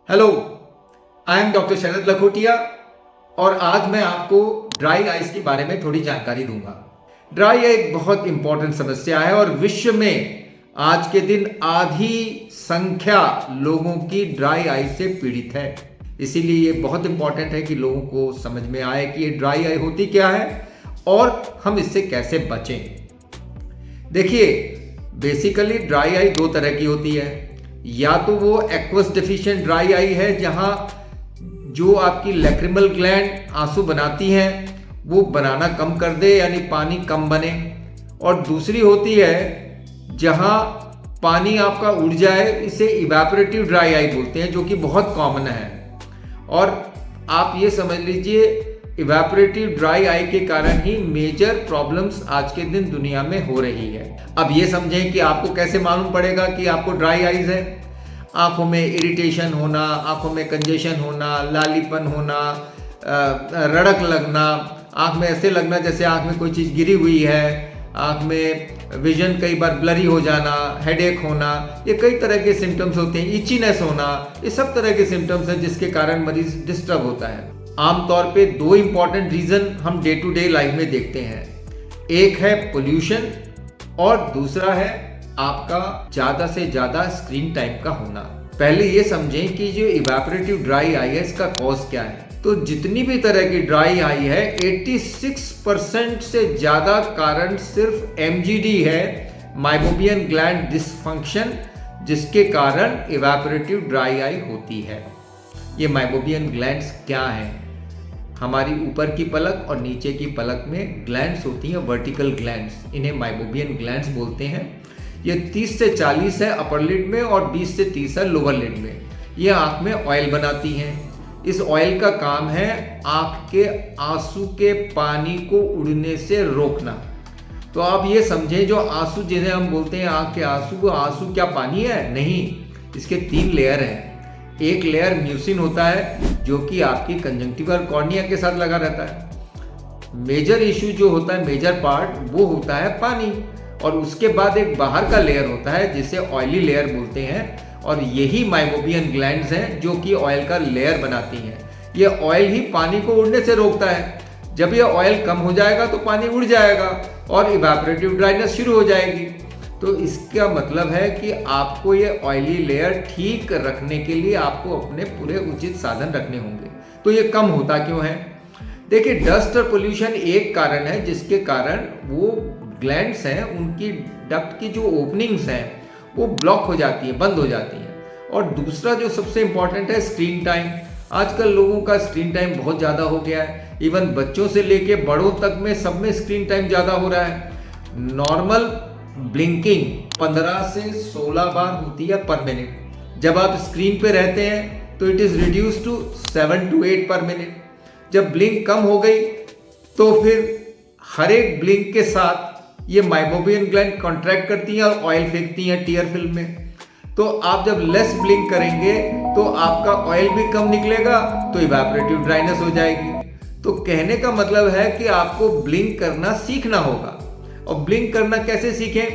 Hello, I am doctor शरद लखोटिया और आज मैं आपको ड्राई आइज के बारे में थोड़ी जानकारी दूंगा। ड्राई आई एक बहुत इंपॉर्टेंट समस्या है और विश्व में आज के दिन आधी संख्या लोगों की ड्राई आई से पीड़ित है। इसीलिए ये बहुत इंपॉर्टेंट है कि लोगों को समझ में आए कि ये ड्राई आई होती क्या है और हम इससे कैसे बचें। देखिए, बेसिकली ड्राई आई दो तरह की होती है। या तो वो एक्वस डेफिशिएंट ड्राई आई है जहां जो आपकी लैक्रिमल ग्लैंड आंसू बनाती हैं वो बनाना कम कर दे, यानी पानी कम बने। और दूसरी होती है जहां पानी आपका उड़ जाए, इसे इवेपोरेटिव ड्राई आई बोलते हैं, जो कि बहुत कॉमन है। और आप ये समझ लीजिए, इवेपोरेटिव ड्राई आई के कारण ही मेजर प्रॉब्लम्स आज के दिन दुनिया में हो रही है। अब ये समझें कि आपको कैसे मालूम पड़ेगा कि आपको ड्राई आइज है। आंखों में इरिटेशन होना, आंखों में कंजेशन होना, लालीपन होना, रड़क लगना, आंख में ऐसे लगना जैसे आंख में कोई चीज़ गिरी हुई है, आंख में विजन कई बार ब्लरी हो जाना, हेडेक होना, ये कई तरह के सिम्टम्स होते हैं। इचीनेस होना, ये सब तरह के सिम्टम्स हैं जिसके कारण मरीज डिस्टर्ब होता है। आमतौर पे दो इंपॉर्टेंट रीजन हम डे टू डे लाइफ में देखते हैं। एक है पोल्यूशन और दूसरा है आपका ज्यादा से ज्यादा स्क्रीन टाइम का होना। पहले ये समझें कि जो इवेपोरेटिव ड्राई आई है इसका कॉज क्या है। तो जितनी भी तरह की ड्राई आई है 86% से ज्यादा कारण सिर्फ MGD है, माइबोबियन ग्लैंड डिसफंक्शन, जिसके कारण इवेपोरेटिव ड्राई आई होती है। ये माइबोबियन ग्लैंड्स क्या हैं? हमारी ऊपर की पलक और नीचे की पलक में ग्लैंड्स होती हैं, वर्टिकल ग्लैंड्स, इन्हें माइबोबियन ग्लैंड्स बोलते हैं। ये 30 से 40 है अपर लिड में और 20 से 30 है लोअर लिड में। ये आंख में ऑयल बनाती हैं। इस ऑयल का काम है आंख के आंसू के पानी को उड़ने से रोकना। तो आप ये समझें, जो आंसू जिन्हें हम बोलते हैं आंख के आंसू, वो आंसू क्या पानी है? नहीं, इसके 3 लेयर हैं। एक लेयर म्यूसिन होता है जो कि आपकी कंजंक्टिवा और कॉर्निया के साथ लगा रहता है। मेजर इशू जो होता है, मेजर पार्ट, वो होता है पानी। और उसके बाद एक बाहर का लेयर होता है जिसे ऑयली लेयर बोलते हैं, और यही माइबोबियन ग्लैंड्स हैं जो कि ऑयल का लेयर बनाती हैं। ये ऑयल ही पानी को उड़ने से रोकता है। जब ये ऑयल कम हो जाएगा तो पानी उड़ जाएगा और इवेपोरेटिव ड्राइनेस शुरू हो जाएगी। तो इसका मतलब है कि आपको ये ऑयली लेयर ठीक रखने के लिए आपको अपने पूरे उचित साधन रखने होंगे। तो ये कम होता क्यों है? देखिए, डस्ट और पोल्यूशन एक कारण है जिसके कारण वो ग्लैंड्स हैं, उनकी डक्ट की जो ओपनिंग्स हैं वो ब्लॉक हो जाती है, बंद हो जाती हैं। और दूसरा जो सबसे इंपॉर्टेंट है, स्क्रीन टाइम। आजकल लोगों का स्क्रीन टाइम बहुत ज़्यादा हो गया है। इवन बच्चों से लेके बड़ों तक में सब में स्क्रीन टाइम ज़्यादा हो रहा है। नॉर्मल ब्लिंकिंग 15 से 16 बार होती है पर मिनट। जब आप स्क्रीन पे रहते हैं तो it is reduce to 7 to 8 पर मिनट। जब ब्लिंक कम हो गई तो फिर हर एक ब्लिंक के साथ ये माइबोबियन ग्लैंड कॉन्ट्रैक्ट करती हैं और ऑयल फेंकती हैं टीयर फिल्म में। तो आप जब लेस ब्लिंक करेंगे तो आपका ऑयल भी कम निकलेगा, तो इवेपोरेटिव ड्राइनेस हो जाएगी। तो कहने का मतलब है कि आपको ब्लिंक करना सीखना होगा। और ब्लिंक करना कैसे सीखें?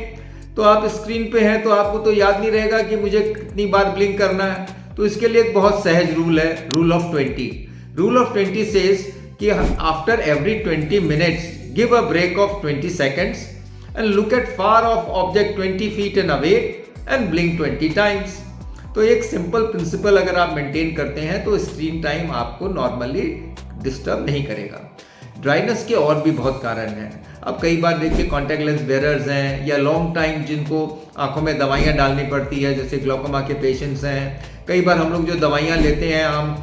तो आप स्क्रीन पे हैं तो आपको तो याद नहीं रहेगा कि मुझे कितनी बार ब्लिंक करना है। तो इसके लिए एक बहुत सहज रूल है, rule of 20। Rule of 20 says कि after every 20 minutes give a break of 20 seconds and look at far off object 20 feet and away and blink 20 times। तो एक सिंपल प्रिंसिपल अगर आप मेंटेन करते हैं तो स्क्रीन टाइम आपको नॉर्मली डिस्टर्ब नहीं करेगा। ड्राइनेस के और भी बहुत कारण हैं। अब कई बार देखिए, कॉन्टैक्ट लेंस वेयरर्स हैं या लॉन्ग टाइम जिनको आंखों में दवाइयाँ डालनी पड़ती है, जैसे ग्लोकोमा के पेशेंट्स हैं। कई बार हम लोग जो दवाइयाँ लेते हैं, हम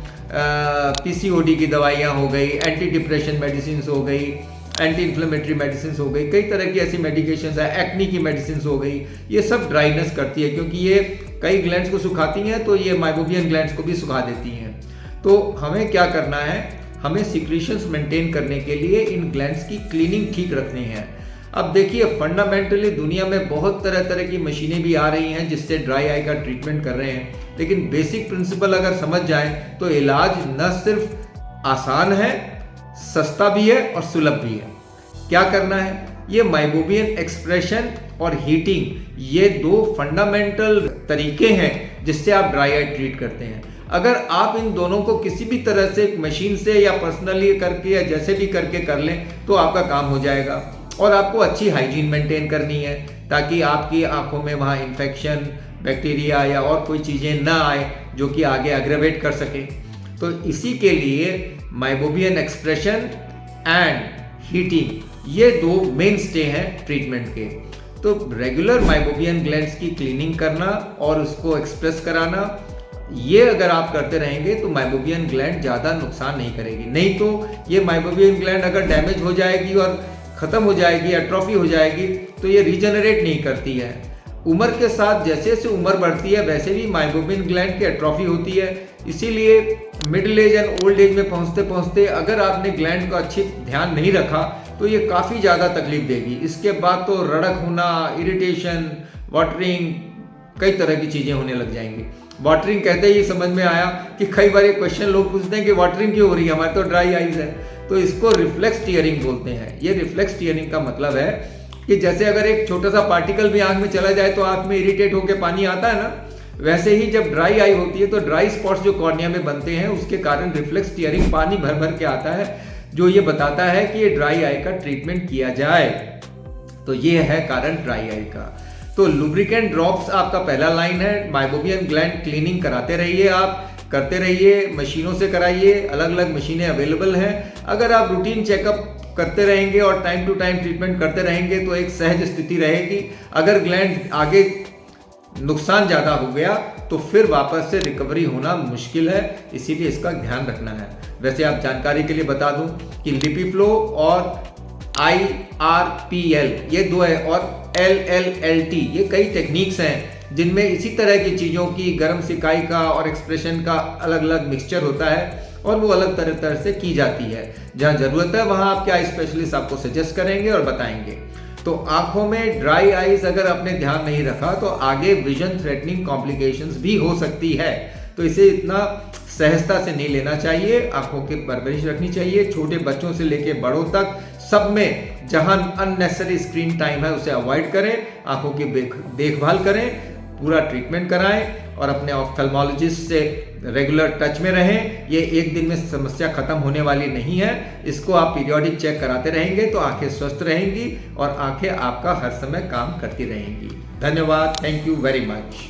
PCOD की दवाइयाँ हो गई, एंटी डिप्रेशन मेडिसिन हो गई, एंटी इन्फ्लेमेटरी मेडिसिन हो गई, कई तरह की ऐसी मेडिकेशंस है, एक्नी की मेडिसिन हो गई। ये सब ड्राइनेस करती है क्योंकि ये कई ग्लैंड्स को सुखाती हैं, तो ये माइबोबियन ग्लैंड्स को भी सुखा देती हैं। तो हमें क्या करना है? हमें सिक्रीशंस मेंटेन करने के लिए इन ग्लैंड्स की क्लीनिंग ठीक रखनी है। अब देखिए, फंडामेंटली दुनिया में बहुत तरह तरह की मशीनें भी आ रही हैं जिससे ड्राई आई का ट्रीटमेंट कर रहे हैं, लेकिन बेसिक प्रिंसिपल अगर समझ जाएं तो इलाज न सिर्फ आसान है, सस्ता भी है और सुलभ भी है। क्या करना है? ये माइबोबियन एक्सप्रेशन और हीटिंग, ये 2 फंडामेंटल तरीके हैं जिससे आप ड्राई आई ट्रीट करते हैं। अगर आप इन दोनों को किसी भी तरह से मशीन से या पर्सनली करके या जैसे भी करके कर लें तो आपका काम हो जाएगा। और आपको अच्छी हाइजीन मेंटेन करनी है ताकि आपकी आंखों में वहाँ इन्फेक्शन, बैक्टीरिया या और कोई चीज़ें ना आए जो कि आगे एग्रेवेट कर सके। तो इसी के लिए माइबोबियन एक्सप्रेशन एंड हीटिंग ये दो मेन स्टे हैं ट्रीटमेंट के। तो रेगुलर माइबोबियन ग्लैंड्स की क्लीनिंग करना और उसको एक्सप्रेस कराना, ये अगर आप करते रहेंगे तो माइबोबियन ग्लैंड ज़्यादा नुकसान नहीं करेगी। नहीं तो ये माइबोबियन ग्लैंड अगर डैमेज हो जाएगी और ख़त्म हो जाएगी, एट्रोफी हो जाएगी, तो ये रीजनरेट नहीं करती है। उम्र के साथ जैसे जैसे उम्र बढ़ती है वैसे भी माइबोबियन ग्लैंड की एट्रोफी होती है। इसीलिए middle age and old age में पहुंचते पहुंचते अगर आपने ग्लैंड का अच्छी ध्यान नहीं रखा तो ये काफ़ी ज़्यादा तकलीफ देगी। इसके बाद तो रड़क होना, इरिटेशन, वाटरिंग, कई तरह की चीज़ें होने लग जाएंगी। वाटरिंग कहते ही समझ में आया कि कई बार ये क्वेश्चन लोग पूछते हैं कि वाटरिंग क्यों हो रही है, हमारे तो ड्राई आइज है। तो इसको रिफ्लेक्स टीयरिंग बोलते हैं। ये रिफ्लेक्स टीयरिंग का मतलब है कि जैसे अगर एक छोटा सा पार्टिकल भी आंख में चला जाए तो आंख में इरिटेट होकर पानी आता है ना, वैसे ही जब ड्राई आई होती है तो ड्राई स्पॉट्स जो कॉर्निया में बनते हैं उसके कारण रिफ्लेक्स टीयरिंग पानी भर भर के आता है, जो ये बताता है कि ये ड्राई आई का ट्रीटमेंट किया जाए। तो ये है कारण ड्राई आई का। तो लुब्रिकेंट ड्रॉप्स आपका पहला लाइन है। माइबोबियन ग्लैंड क्लीनिंग कराते रहिए, आप करते रहिए, मशीनों से कराइए, अलग अलग मशीनें अवेलेबल हैं। अगर आप रूटीन चेकअप करते रहेंगे और टाइम टू टाइम ट्रीटमेंट करते रहेंगे तो एक सहज स्थिति रहेगी। अगर ग्लैंड आगे नुकसान ज़्यादा हो गया तो फिर वापस से रिकवरी होना मुश्किल है, इसीलिए इसका ध्यान रखना है। वैसे आप जानकारी के लिए बता दूं कि लिपिफ्लो और IRPL ये दो है और LLLT ये कई टेक्निक्स हैं जिनमें इसी तरह की चीज़ों की गर्म सिकाई का और एक्सप्रेशन का अलग अलग मिक्सचर होता है और वो अलग तरह से की जाती है। जहाँ ज़रूरत है वहाँ आपके आई स्पेशलिस्ट आपको सजेस्ट करेंगे और बताएंगे। तो आंखों में ड्राई आइज अगर आपने ध्यान नहीं रखा तो आगे विजन थ्रेटनिंग कॉम्प्लिकेशंस भी हो सकती है। तो इसे इतना सहजता से नहीं लेना चाहिए। आंखों की परवरिश रखनी चाहिए, छोटे बच्चों से लेके बड़ों तक सब में। जहां अननेसेसरी स्क्रीन टाइम है उसे अवॉइड करें, आंखों की देखभाल करें, पूरा ट्रीटमेंट कराएं और अपने ऑफ्थल्मोलॉजिस्ट से रेगुलर टच में रहें। ये एक दिन में समस्या खत्म होने वाली नहीं है। इसको आप पीरियोडिक चेक कराते रहेंगे तो आंखें स्वस्थ रहेंगी और आंखें आपका हर समय काम करती रहेंगी। धन्यवाद। Thank you very much.